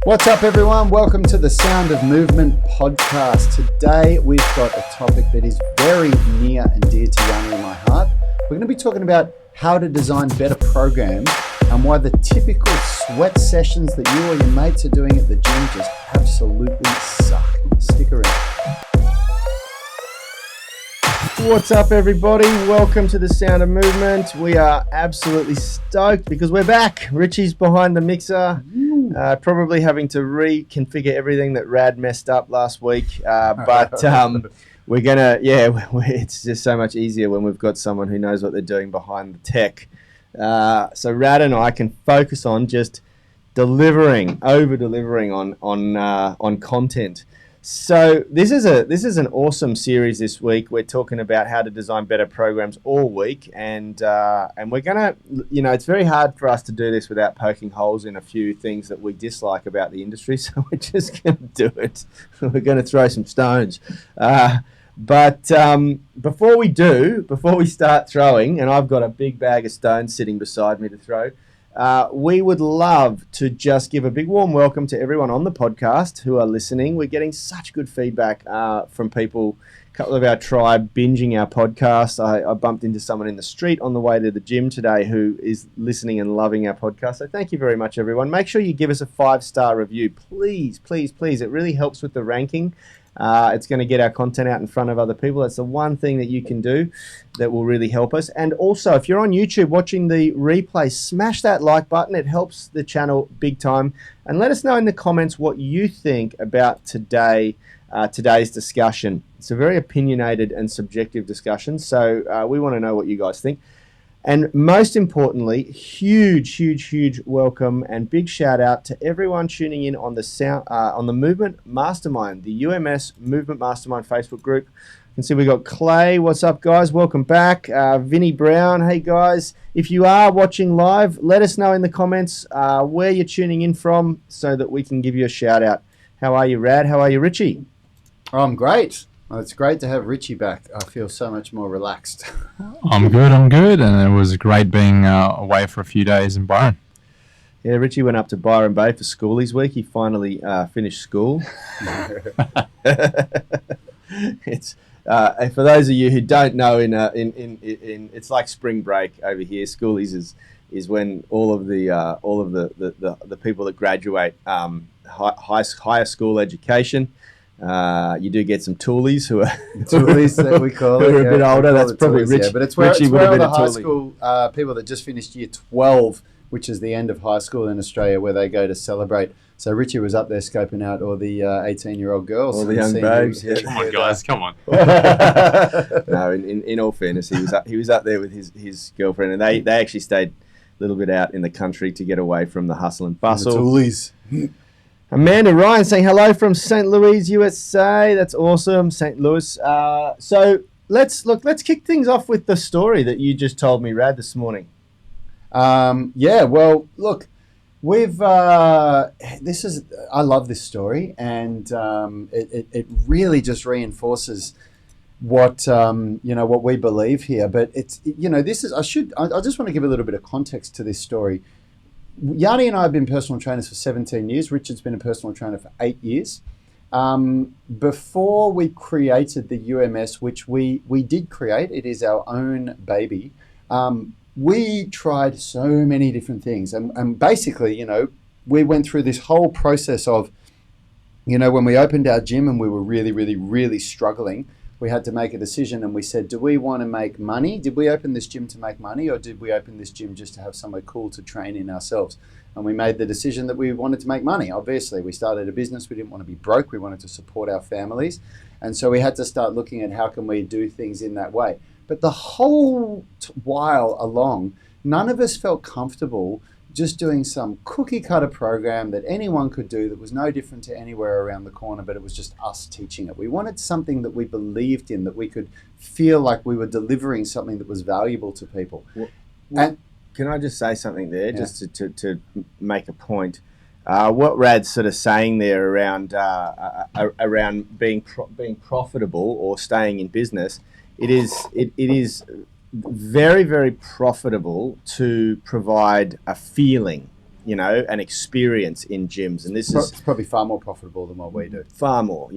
What's up, everyone? Welcome to the Sound of Movement podcast. Today, we've got a topic that is very near and dear to Yanni and my heart. We're going to be talking about how to design better programs and why the typical sweat sessions that you or your mates are doing at the gym just absolutely suck. Stick around. What's up, everybody? Welcome to the Sound of Movement. We are absolutely stoked because we're back. Richie's behind the mixer, probably having to reconfigure everything that Rad messed up last week. But we're gonna, it's just so much easier when we've got someone who knows what they're doing behind the tech. So Rad and I can focus on just over-delivering on content. So this is an awesome series this week. We're talking about how to design better programs all week, and we're gonna, it's very hard for us to do this without poking holes in a few things that we dislike about the industry. So we're just gonna do it. We're gonna throw some stones. But before we start throwing, and I've got a big bag of stones sitting beside me to throw. We would love to just give a big warm welcome to everyone on the podcast who are listening. We're getting such good feedback from people, a couple of our tribe binging our podcast. I bumped into someone in the street on the way to the gym today who is listening and loving our podcast. So thank you very much, everyone. Make sure you give us a 5-star review. Please, please, please. It really helps with the ranking. It's going to get our content out in front of other people. That's the one thing that you can do that will really help us. And also, if you're on YouTube watching the replay, smash that like button. It helps the channel big time. And let us know in the comments what you think about today's discussion. It's a very opinionated and subjective discussion, so we want to know what you guys think. And most importantly, huge welcome and big shout out to everyone tuning in on the Movement Mastermind, the UMS Movement Mastermind Facebook group. You can see we got Clay. What's up, guys? Welcome back. Vinny Brown. Hey, guys. If you are watching live, let us know in the comments where you're tuning in from so that we can give you a shout out. How are you, Rad? How are you, Richie? I'm great. Well, it's great to have Richie back. I feel so much more relaxed. I'm good, and it was great being away for a few days in Byron. Yeah, Richie went up to Byron Bay for schoolies week. He finally finished school. It's for those of you who don't know, in it's like spring break over here. Schoolies is when all of the people that graduate higher school education. You do get some toolies who are toolies that we call who are a bit older. That's probably toolies, Rich. Yeah, but it's where all the high toolie. School people that just finished year 12, which is the end of high school in Australia, where they go to celebrate. So Richie was up there scoping out all the 18-year-old girls, all the young babes. Yeah. Come on, guys, come on. No, in all fairness, he was up there with his girlfriend, and they actually stayed a little bit out in the country to get away from the hustle and bustle. The toolies. Amanda Ryan saying hello from St. Louis, USA. That's awesome, St. Louis. So let's kick things off with the story that you just told me, Rad, this morning. Well, look, we've I love this story, and it really just reinforces what what we believe here. But it's I just want to give a little bit of context to this story. Yanni and I have been personal trainers for 17 years. Richard's been a personal trainer for 8 years. Before we created the UMS, which we did create, it is our own baby, we tried so many different things. And basically, we went through this whole process of, when we opened our gym and we were really, really, really struggling, we had to make a decision, and we said, do we want to make money? Did we open this gym to make money, or did we open this gym just to have somewhere cool to train in ourselves? And we made the decision that we wanted to make money. Obviously, we started a business. We didn't want to be broke. We wanted to support our families. And so we had to start looking at how can we do things in that way. But the whole while along, none of us felt comfortable just doing some cookie cutter program that anyone could do that was no different to anywhere around the corner, but it was just us teaching it. We wanted something that we believed in, that we could feel like we were delivering something that was valuable to people. And can I just say something there, just to make a point? What Rad's sort of saying there around being profitable or staying in business, it is very, very profitable to provide a feeling an experience in gyms, and this is It's probably far more profitable than what we do. far more,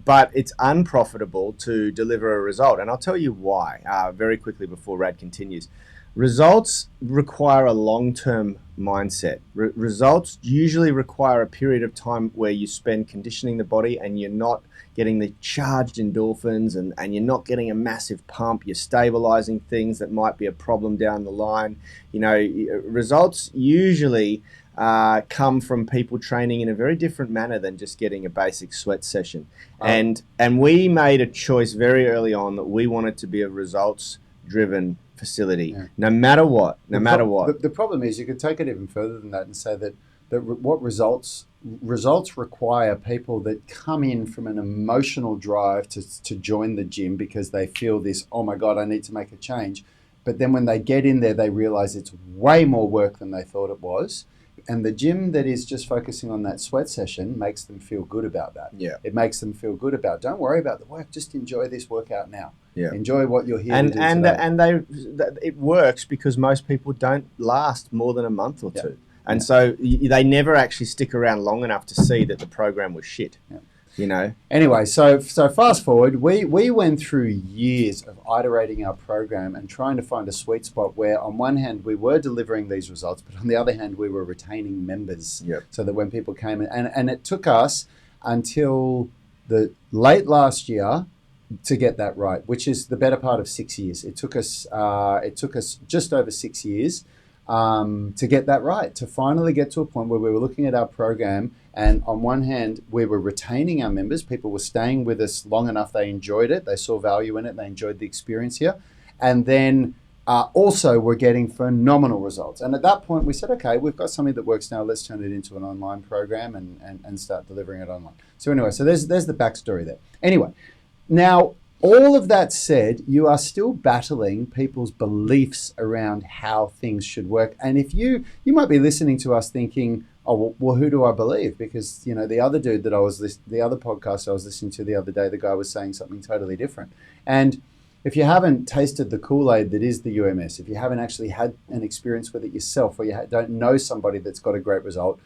but it's unprofitable to deliver a result. And I'll tell you why very quickly before Rad continues. Results require a long-term mindset. Results usually require a period of time where you spend conditioning the body and you're not getting the charged endorphins and you're not getting a massive pump. You're stabilizing things that might be a problem down the line. Results usually come from people training in a very different manner than just getting a basic sweat session. And we made a choice very early on that we wanted to be a results-driven facility, no matter what. The problem is you could take it even further than that and say that what results require people that come in from an emotional drive to join the gym because they feel this, oh my God, I need to make a change. But then when they get in there, they realize it's way more work than they thought it was. And the gym that is just focusing on that sweat session makes them feel good about that. Yeah. It makes them feel good about, don't worry about the work, just enjoy this workout now. Yeah. Enjoy what you're here to do and today. it works because most people don't last more than a month or two. And Yeah. so they never actually stick around long enough to see that the program was shit. Yeah. Anyway, so fast forward, we went through years of iterating our program and trying to find a sweet spot where on one hand we were delivering these results, but on the other hand we were retaining members. Yep. So that when people came in, and it took us until the late last year to get that right, which is the better part of 6 years. It took us just over 6 years to get that right, to finally get to a point where we were looking at our program and on one hand we were retaining our members. People were staying with us long enough, they enjoyed it, they saw value in it, they enjoyed the experience here, and then also we're getting phenomenal results. And at that point we said, okay, we've got something that works now, let's turn it into an online program and start delivering it online. So anyway, so there's the backstory there. Anyway, now all of that said, you are still battling people's beliefs around how things should work. And if you might be listening to us thinking, oh, well, who do I believe? Because, the other dude that the other podcast I was listening to the other day, the guy was saying something totally different. And if you haven't tasted the Kool-Aid that is the UMS, if you haven't actually had an experience with it yourself, or you don't know somebody that's got a great result,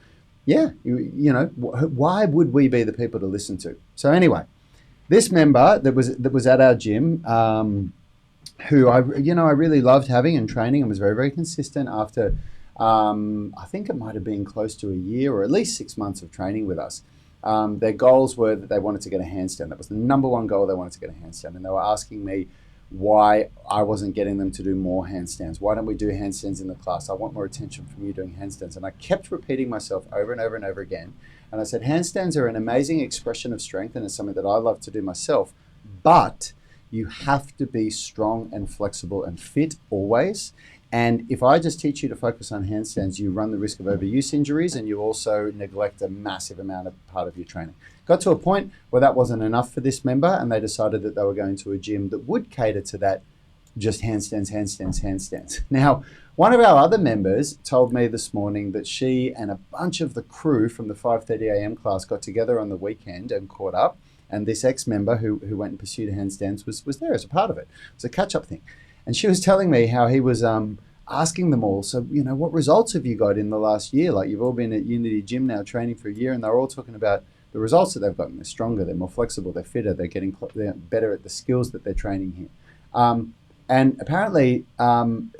why would we be the people to listen to? So anyway, this member that was at our gym, who I really loved having and training and was very, very consistent after, I think it might have been close to a year or at least 6 months of training with us. Their goals were that they wanted to get a handstand. That was the number one goal. They wanted to get a handstand. And they were asking me why I wasn't getting them to do more handstands. Why don't we do handstands in the class? I want more attention from you doing handstands. And I kept repeating myself over and over and over again. And I said, handstands are an amazing expression of strength and it's something that I love to do myself. But you have to be strong and flexible and fit always. And if I just teach you to focus on handstands, you run the risk of overuse injuries and you also neglect a massive amount of part of your training. Got to a point where that wasn't enough for this member and they decided that they were going to a gym that would cater to that, just handstands. Now, one of our other members told me this morning that she and a bunch of the crew from the 5:30 a.m. class got together on the weekend and caught up. And this ex-member who went and pursued handstands was there as a part of it. It was a catch-up thing. And she was telling me how he was asking them all, so, what results have you got in the last year? Like, you've all been at Unity Gym now training for a year, and they're all talking about the results that they've gotten. They're stronger, they're more flexible, they're fitter, they're better at the skills that they're training here. And apparently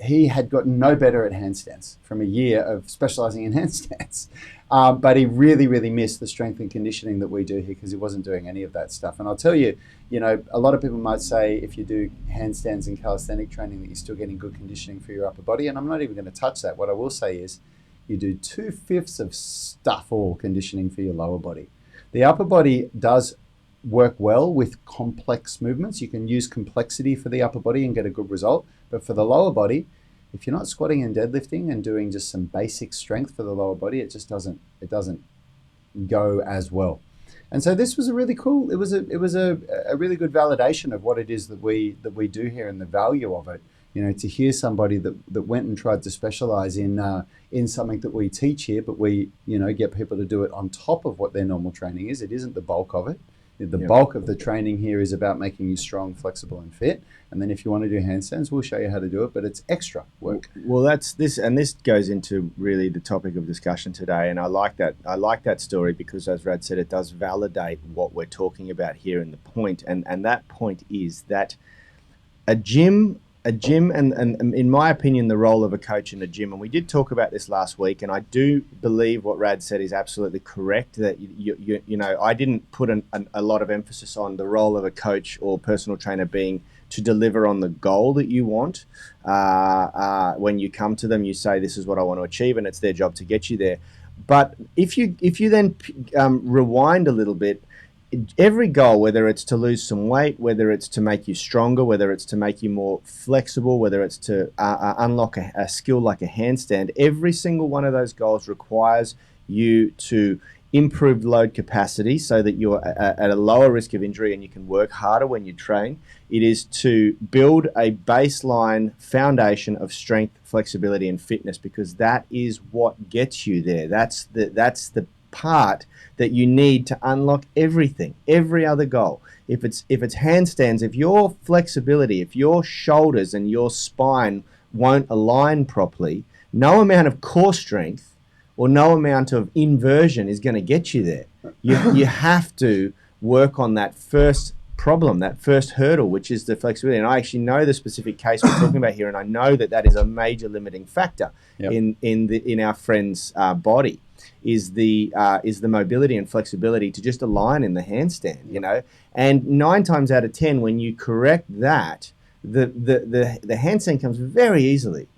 he had gotten no better at handstands from a year of specializing in handstands. But he really, really missed the strength and conditioning that we do here because he wasn't doing any of that stuff. And I'll tell you, a lot of people might say if you do handstands and calisthenic training that you're still getting good conditioning for your upper body. And I'm not even going to touch that. What I will say is you do 2/5 of stuff all conditioning for your lower body. The upper body does work well with complex movements. You can use complexity for the upper body and get a good result. But for the lower body, if you're not squatting and deadlifting and doing just some basic strength for the lower body, it doesn't go as well. And so this was a really cool, it was a really good validation of what it is that we do here and the value of it. To hear somebody that went and tried to specialize in something that we teach here, but we get people to do it on top of what their normal training is. It isn't the bulk of it. The Yep. bulk of the training here is about making you strong, flexible, and fit. And then if you want to do handstands, we'll show you how to do it, but it's extra work. Well, that's this, and this goes into really the topic of discussion today. And I like that. I like that story because, as Rad said, it does validate what we're talking about here in the point. And that point is that a gym, and in my opinion, the role of a coach in a gym, and we did talk about this last week, and I do believe what Rad said is absolutely correct, that you know, I didn't put a lot of emphasis on the role of a coach or personal trainer being to deliver on the goal that you want. When you come to them, you say, this is what I want to achieve, and it's their job to get you there. But if you then rewind a little bit, every goal, whether it's to lose some weight, whether it's to make you stronger, whether it's to make you more flexible, whether it's to unlock a skill like a handstand, every single one of those goals requires you to improve load capacity so that you're at a lower risk of injury and you can work harder when you train. It is to build a baseline foundation of strength, flexibility, and fitness, because that is what gets you there. That's the part that you need to unlock everything, every other goal. If it's handstands, if your flexibility, if your shoulders and your spine won't align properly, no amount of core strength or no amount of inversion is going to get you there. You have to work on that first problem, that first hurdle, which is the flexibility. And I actually know the specific case we're talking about here, and I know that is a major limiting factor in our friend's body. Is the mobility and flexibility to just align in the handstand, you know. And 9 times out of 10, when you correct that, the handstand comes very easily.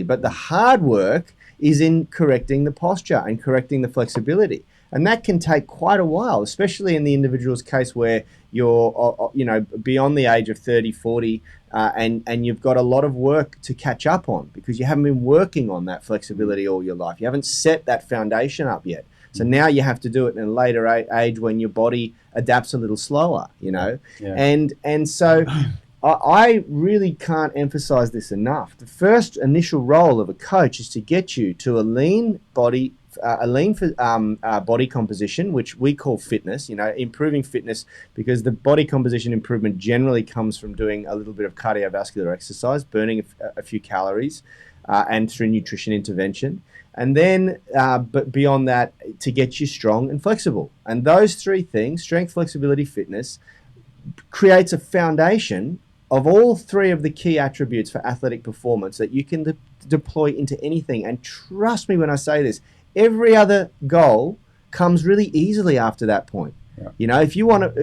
But the hard work is in correcting the posture and correcting the flexibility. And that can take quite a while, especially in the individual's case where you're, beyond the age of 30, 40, and you've got a lot of work to catch up on because you haven't been working on that flexibility all your life. You haven't set that foundation up yet. So now you have to do it in a later age when your body adapts a little slower, you know. Yeah. And so I really can't emphasize this enough. The first initial role of a coach is to get you to a lean body composition, which we call fitness, you know, improving fitness, because the body composition improvement generally comes from doing a little bit of cardiovascular exercise, burning a few calories, and through nutrition intervention. And then, but beyond that, to get you strong and flexible. And those 3 things, strength, flexibility, fitness, creates a foundation of all 3 of the key attributes for athletic performance that you can deploy into anything. And trust me when I say this, every other goal comes really easily after that point. Yeah. You know, if you want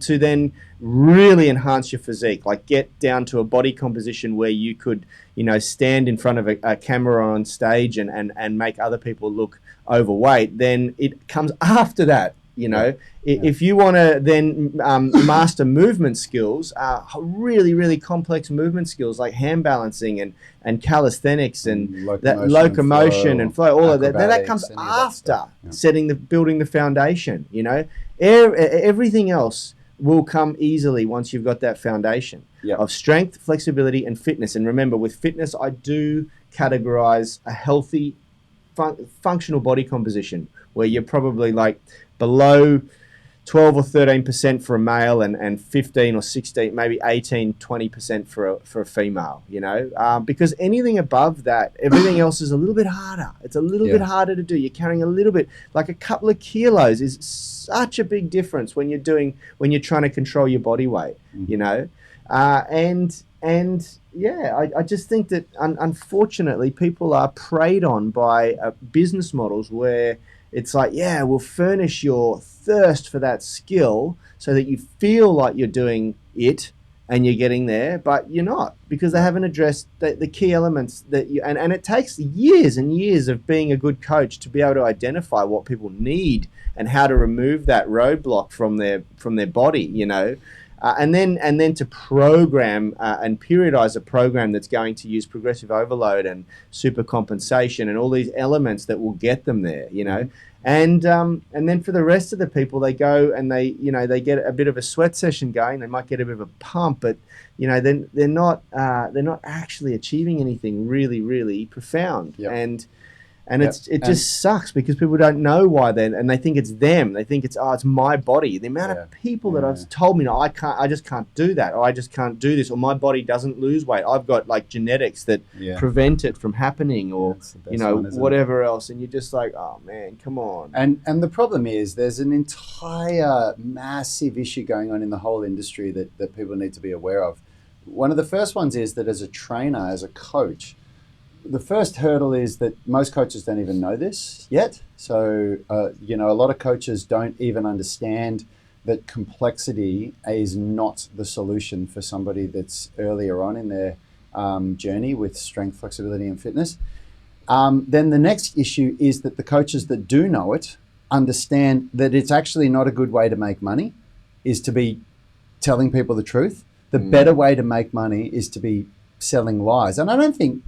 to then really enhance your physique, like get down to a body composition where you could, you know, stand in front of a camera on stage and make other people look overweight, then it comes after that. You know, if you want to then master movement skills, really, really complex movement skills like hand balancing and calisthenics and locomotion and flow, all of that comes after building the foundation. You know, everything else will come easily once you've got that foundation of strength, flexibility, and fitness. And remember, with fitness, I do categorize a healthy, functional body composition where you're probably like below 12 or 13% for a male and 15 or 16, maybe 18, 20% for a female, you know, because anything above that, everything else is a little bit harder. It's a little bit harder to do. You're carrying a little bit, like a couple of kilos is such a big difference when you're trying to control your body weight, you know, I just think that unfortunately people are preyed on by business models where it's like, we'll furnish your thirst for that skill so that you feel like you're doing it and you're getting there, but you're not, because they haven't addressed the key elements that you, and it takes years and years of being a good coach to be able to identify what people need and how to remove that roadblock from their body, you know. And then to program and periodize a program that's going to use progressive overload and super compensation and all these elements that will get them there, you know. And then for the rest of the people, they go and they get a bit of a sweat session going. They might get a bit of a pump, but you know, then they're not actually achieving anything really, really profound. Yep. And Yep. it just sucks because people don't know why then, and they think it's them. They think it's it's my body. The amount of people that have told me, no, I just can't do that, or I just can't do this, or my body doesn't lose weight. I've got like genetics that prevent it from happening, or whatever else. And you're just like, oh man, come on. And the problem is there's an entire massive issue going on in the whole industry that people need to be aware of. One of the first ones is that as a trainer, as a coach, the first hurdle is that most coaches don't even know this yet. So, a lot of coaches don't even understand that complexity is not the solution for somebody that's earlier on in their journey with strength, flexibility, and fitness. Then the next issue is that the coaches that do know it understand that it's actually not a good way to make money, is to be telling people the truth. The better way to make money is to be selling lies. And I don't think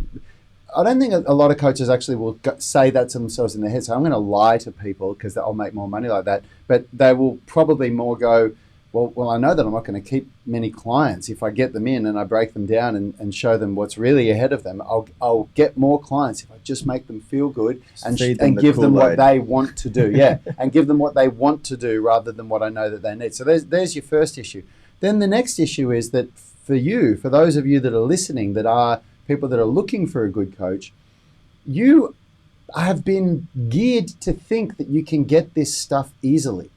a lot of coaches actually will say that to themselves in their head. So I'm going to lie to people because I'll make more money like that. But they will probably more go, well, I know that I'm not going to keep many clients. If I get them in and I break them down and show them what's really ahead of them, I'll get more clients if I just make them feel good and give them what they want to do. Yeah, and give them what they want to do rather than what I know that they need. So there's your first issue. Then the next issue is that for those of you that are listening, that are people that are looking for a good coach, you have been geared to think that you can get this stuff easily.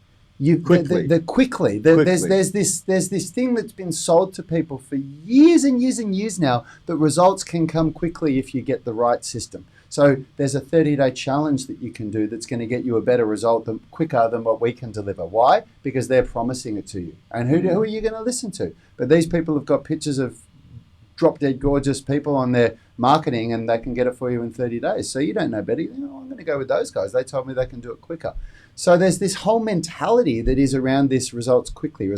Quickly. There's this thing that's been sold to people for years and years and years now, that results can come quickly if you get the right system. So there's a 30-day challenge that you can do that's going to get you a better result quicker than what we can deliver. Why? Because they're promising it to you. And who are you going to listen to? But these people have got pictures of drop-dead gorgeous people on their marketing, and they can get it for you in 30 days. So you don't know better. I'm going to go with those guys. They told me they can do it quicker. So there's this whole mentality that is around this results quickly.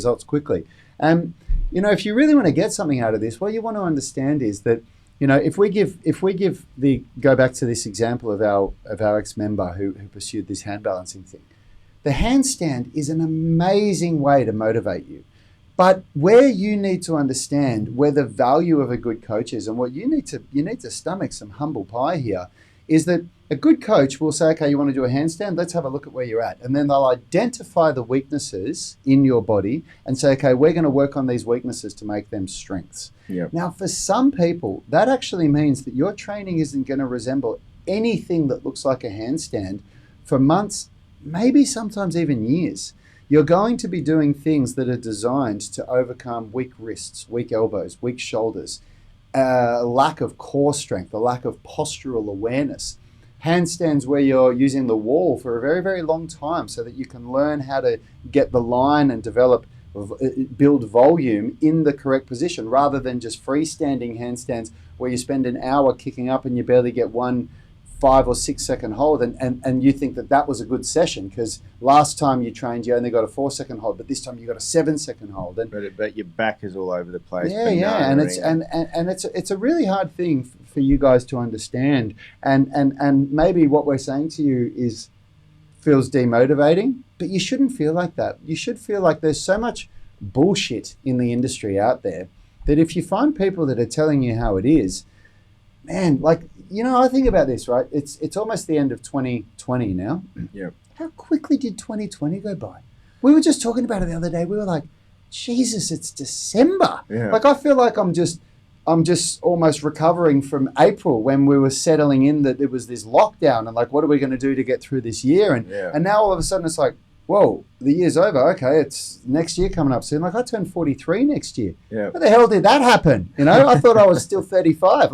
And, if you really want to get something out of this, what you want to understand is that, if we go back to this example of our ex-member who pursued this hand balancing thing, the handstand is an amazing way to motivate you. But where you need to understand where the value of a good coach is, and what you need to stomach some humble pie here, is that a good coach will say, okay, you want to do a handstand? Let's have a look at where you're at. And then they'll identify the weaknesses in your body and say, okay, we're going to work on these weaknesses to make them strengths. Yep. Now, for some people, that actually means that your training isn't going to resemble anything that looks like a handstand for months, maybe sometimes even years. You're going to be doing things that are designed to overcome weak wrists, weak elbows, weak shoulders, lack of core strength, a lack of postural awareness. Handstands where you're using the wall for a very, very long time so that you can learn how to get the line and build volume in the correct position, rather than just freestanding handstands where you spend an hour kicking up and you barely get 1 5 or 6 second hold, and you think that was a good session because last time you trained you only got a 4 second hold, but this time you got a 7 second hold. And but your back is all over the place. And it's a really hard thing for you guys to understand. And maybe what we're saying to you feels demotivating, but you shouldn't feel like that. You should feel like there's so much bullshit in the industry out there that if you find people that are telling you how it is, man, I think about this, right? It's almost the end of 2020 now. Yeah. How quickly did 2020 go by? We were just talking about it the other day. We were like, Jesus, it's December. Yeah. I feel like I'm just almost recovering from April when we were settling in that there was this lockdown and what are we going to do to get through this year? And now all of a sudden it's like, whoa, the year's over. Okay, it's next year coming up soon. I turn 43 next year. Yeah. Where the hell did that happen? I thought I was still 35.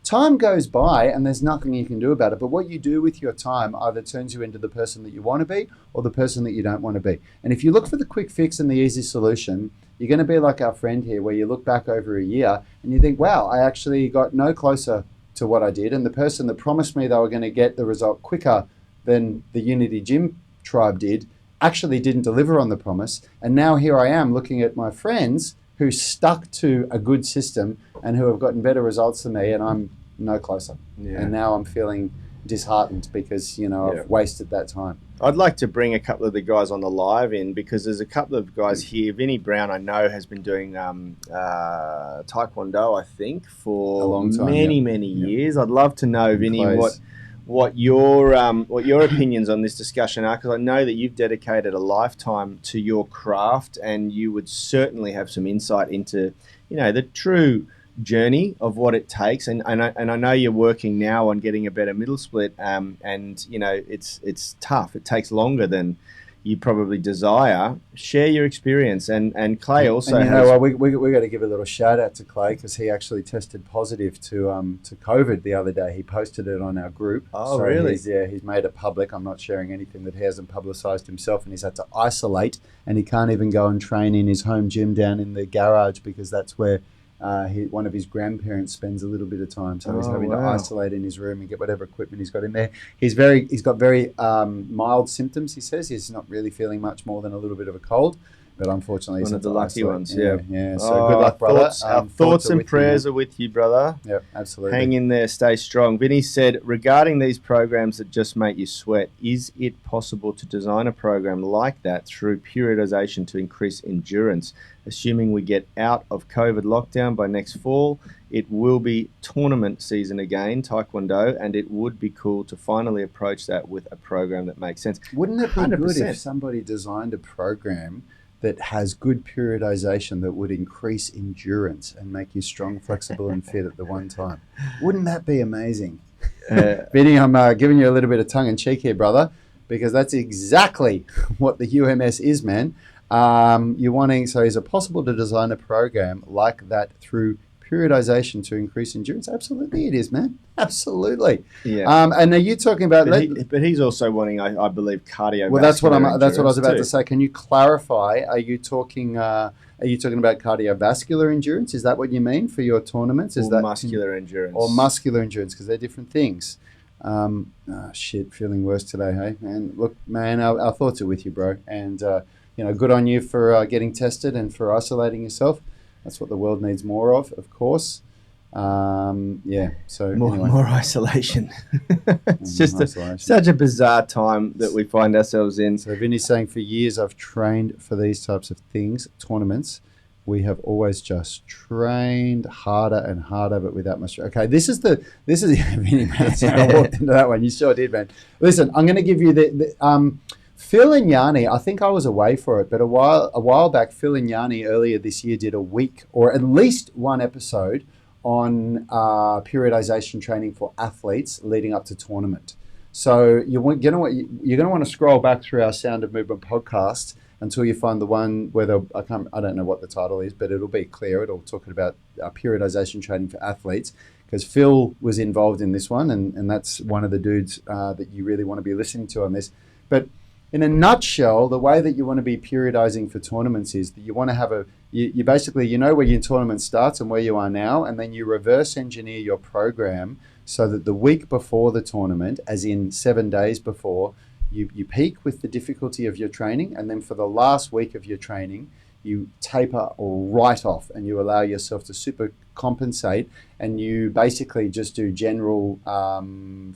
Time goes by and there's nothing you can do about it. But what you do with your time either turns you into the person that you want to be or the person that you don't want to be. And if you look for the quick fix and the easy solution, you're going to be like our friend here, where you look back over a year and you think, wow, I actually got no closer to what I did. And the person that promised me they were going to get the result quicker than the Unity Gym tribe did actually didn't deliver on the promise. And now here I am looking at my friends who stuck to a good system and who have gotten better results than me, and I'm no closer. Yeah. And now I'm feeling disheartened because, I've wasted that time. I'd like to bring a couple of the guys on the live in, because there's a couple of guys here. Vinny Brown, I know, has been doing Taekwondo, I think, for a long time, many years. I'd love to know, Vinny, what your opinions on this discussion are, because I know that you've dedicated a lifetime to your craft, and you would certainly have some insight into, the true journey of what it takes. And I know you're working now on getting a better middle split, and it's tough. It takes longer than you probably desire. Share your experience, and Clay also. And we got to give a little shout out to Clay, because he actually tested positive to COVID the other day. He posted it on our group. Oh, so really? He's made it public. I'm not sharing anything that he hasn't publicised himself, and he's had to isolate, and he can't even go and train in his home gym down in the garage, because that's where one of his grandparents spends a little bit of time, so he's having to isolate in his room and get whatever equipment he's got in there. He's got very mild symptoms. He says he's not really feeling much more than a little bit of a cold, but unfortunately, one of the lucky ones. Yeah. So good luck, brother. Our thoughts and prayers are with you, brother. Yep, absolutely. Hang in there, stay strong. Vinny said, regarding these programs that just make you sweat, is it possible to design a program like that through periodization to increase endurance? Assuming we get out of COVID lockdown by next fall, it will be tournament season again, Taekwondo, and it would be cool to finally approach that with a program that makes sense. Wouldn't it be 100%. Good if somebody designed a program that has good periodization that would increase endurance and make you strong, flexible, and fit at the one time? Wouldn't that be amazing? Vinny, I'm giving you a little bit of tongue in cheek here, brother, because that's exactly what the UMS is, man. So is it possible to design a program like that through periodization to increase endurance? Absolutely it is, man. Absolutely. Yeah. And are you talking about but he's also wanting, I believe, cardiovascular. Well, that's what I was about to say. Can you clarify? Are you talking about cardiovascular endurance? Is that what you mean for your tournaments? Is that muscular endurance? Or muscular endurance, because they're different things. Feeling worse today, hey? And look, man, our thoughts are with you, bro. And good on you for getting tested and for isolating yourself. That's what the world needs more of course. So more isolation. It's just such a bizarre time that we find ourselves in. So Vinny's saying, for years I've trained for these types of things, tournaments. We have always just trained harder and harder, but without much. Okay, this is Vinny, man. I walked into that one. You sure did, man. Listen, I'm going to give you the Phil and Yanni, I think I was away for it, but a while back, Phil and Yanni earlier this year did a week, or at least one episode, on periodization training for athletes leading up to tournament. So you're going to want to scroll back through our Sound of Movement podcast until you find the one where I don't know what the title is, but it'll be clear. It'll talk about periodization training for athletes, because Phil was involved in this one, and that's one of the dudes that you really want to be listening to on this. But in a nutshell, the way that you want to be periodizing for tournaments is that you want to have you basically, where your tournament starts and where you are now, and then you reverse engineer your program so that the week before the tournament, as in 7 days before, you peak with the difficulty of your training, and then for the last week of your training, you taper right off and you allow yourself to super compensate, and you basically just do general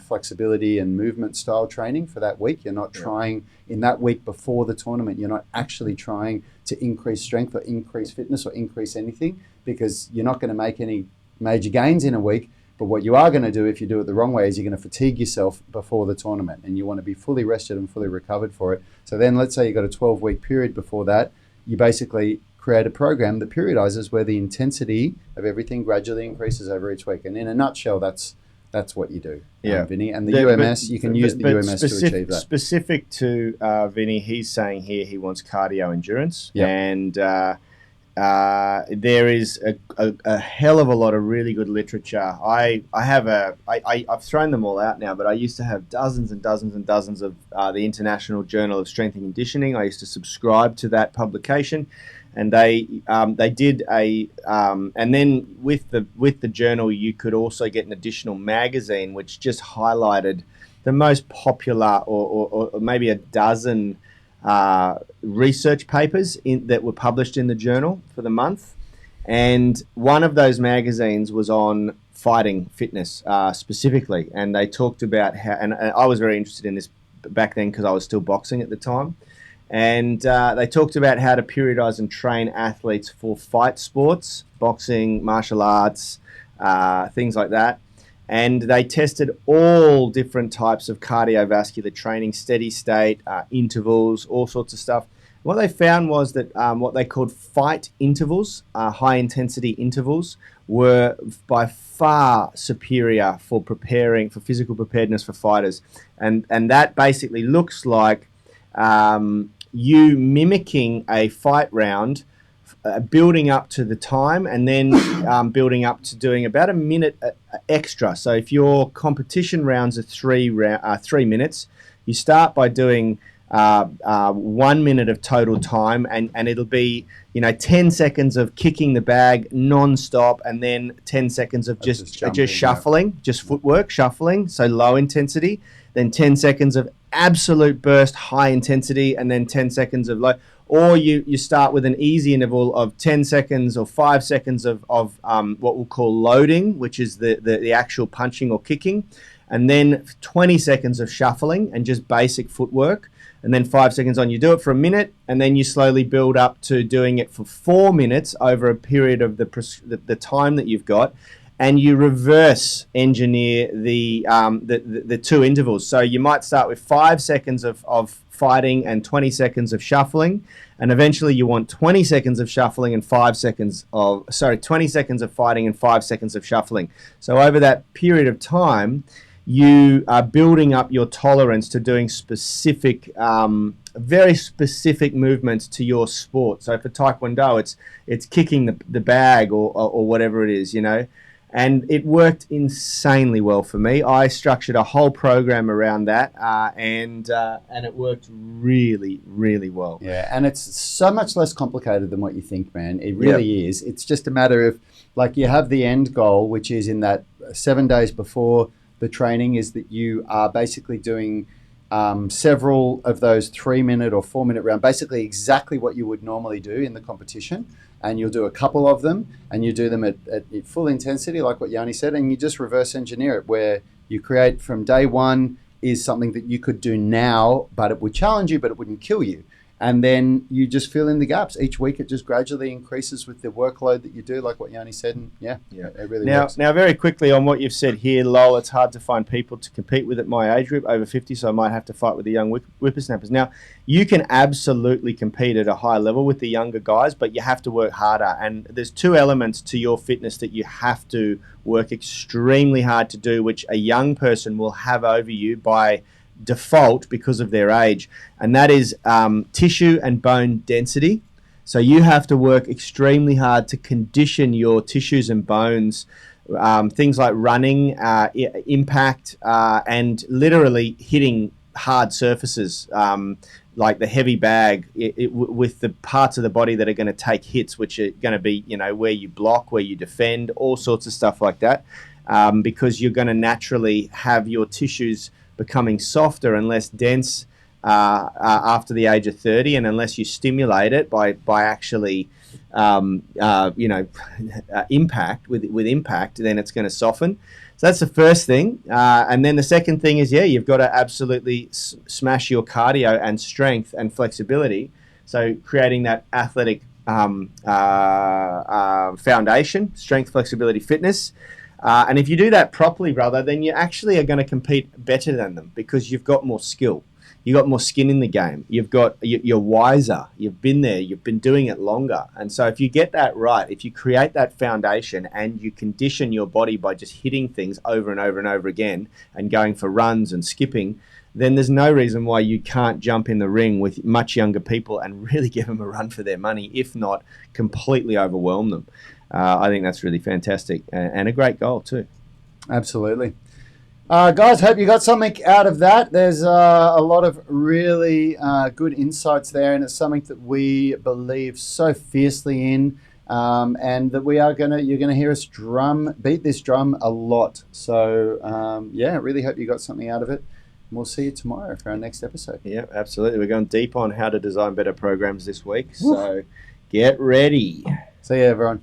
flexibility and movement style training for that week. You're not trying in that week before the tournament, you're not actually trying to increase strength or increase fitness or increase anything, because you're not going to make any major gains in a week. But what you are going to do if you do it the wrong way is you're going to fatigue yourself before the tournament, and you want to be fully rested and fully recovered for it. So then let's say you've got a 12-week period before that. You basically create a program that periodizes where the intensity of everything gradually increases over each week. And in a nutshell, that's what you do, Vinny. And the UMS, you can use the UMS to achieve that. Specific to Vinny, he's saying here he wants cardio endurance. Yep. And there is a hell of a lot of really good literature. I've thrown them all out now, but I used to have dozens and dozens and dozens of the International Journal of Strength and Conditioning. I used to subscribe to that publication, and they did and then with the journal you could also get an additional magazine which just highlighted the most popular or maybe a dozen research papers that were published in the journal for the month, and one of those magazines was on fighting fitness specifically, and they talked about how, and I was very interested in this back then because I was still boxing at the time, and they talked about how to periodize and train athletes for fight sports, boxing, martial arts, things like that. And they tested all different types of cardiovascular training, steady state, intervals, all sorts of stuff. What they found was that what they called fight intervals, high intensity intervals, were by far superior for preparing for physical preparedness for fighters. And that basically looks like you mimicking a fight round, building up to the time, and then building up to doing about a minute extra. So if your competition rounds are 3 minutes, you start by doing 1 minute of total time, and it'll be 10 seconds of kicking the bag non-stop, and then 10 seconds of just shuffling, just footwork shuffling, so low intensity, then 10 seconds of absolute burst high intensity, and then 10 seconds of low. Or you start with an easy interval of 10 seconds or 5 seconds of what we'll call loading, which is the actual punching or kicking, and then 20 seconds of shuffling and just basic footwork, and then 5 seconds on. You do it for a minute, and then you slowly build up to doing it for 4 minutes over a period of the time that you've got, and you reverse engineer the two intervals. So you might start with 5 seconds of fighting and 20 seconds of shuffling, and eventually you want 20 seconds of shuffling and 20 seconds of fighting and 5 seconds of shuffling. So over that period of time, you are building up your tolerance to doing specific, very specific movements to your sport. So for Taekwondo, it's kicking the bag or whatever it is, And it worked insanely well for me. I structured a whole program around that, and it worked really, really well. Yeah, and it's so much less complicated than what you think, man. It really is. It's just a matter of, like, you have the end goal, which is in that 7 days before the training, is that you are basically doing several of those 3 minute or 4 minute round, basically exactly what you would normally do in the competition. And you'll do a couple of them, and you do them at full intensity, like what Yanni said, and you just reverse engineer it, where you create from day one is something that you could do now, but it would challenge you, but it wouldn't kill you. And then you just fill in the gaps. Each week it just gradually increases with the workload that you do, like what Yanni said. And it really works. Now, very quickly on what you've said here, Lowell, it's hard to find people to compete with at my age group, over 50, so I might have to fight with the young whippersnappers. Now, you can absolutely compete at a high level with the younger guys, but you have to work harder. And there's 2 elements to your fitness that you have to work extremely hard to do, which a young person will have over you by default because of their age, and that is tissue and bone density. So you have to work extremely hard to condition your tissues and bones, things like running, impact, and literally hitting hard surfaces, like the heavy bag, with the parts of the body that are going to take hits, which are going to be, where you block, where you defend, all sorts of stuff like that, because you're going to naturally have your tissues becoming softer and less dense after the age of 30, and unless you stimulate it by actually impact with impact, then it's going to soften. So that's the first thing, and then the second thing is you've got to absolutely smash your cardio and strength and flexibility, so creating that athletic foundation, strength, flexibility, fitness. And if you do that properly, brother, then you actually are going to compete better than them, because you've got more skill. You've got more skin in the game. You're wiser. You've been there. You've been doing it longer. And so if you get that right, if you create that foundation and you condition your body by just hitting things over and over and over again and going for runs and skipping, then there's no reason why you can't jump in the ring with much younger people and really give them a run for their money, if not completely overwhelm them. I think that's really fantastic and a great goal too. Absolutely. Guys, hope you got something out of that. There's a lot of really good insights there, and it's something that we believe so fiercely in, and that you're gonna hear us beat this drum a lot. So really hope you got something out of it. We'll see you tomorrow for our next episode. Yeah, absolutely. We're going deep on how to design better programs this week. So get ready. See you, everyone.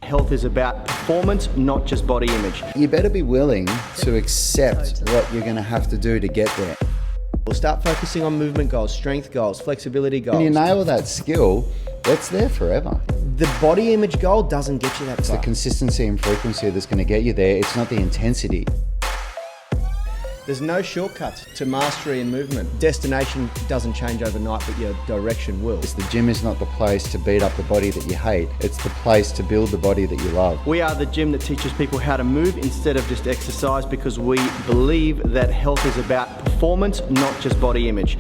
Health is about performance, not just body image. You better be willing to accept what you're going to have to do to get there. We'll start focusing on movement goals, strength goals, flexibility goals. When you nail that skill, That's there forever. The body image goal doesn't get you that It's the far. consistency and frequency that's going to get you there. It's not the intensity. There's no shortcuts to mastery and movement. Destination doesn't change overnight, but your direction will. The gym is not the place to beat up the body that you hate. It's the place to build the body that you love. We are the gym that teaches people how to move instead of just exercise, because we believe that health is about performance, not just body image.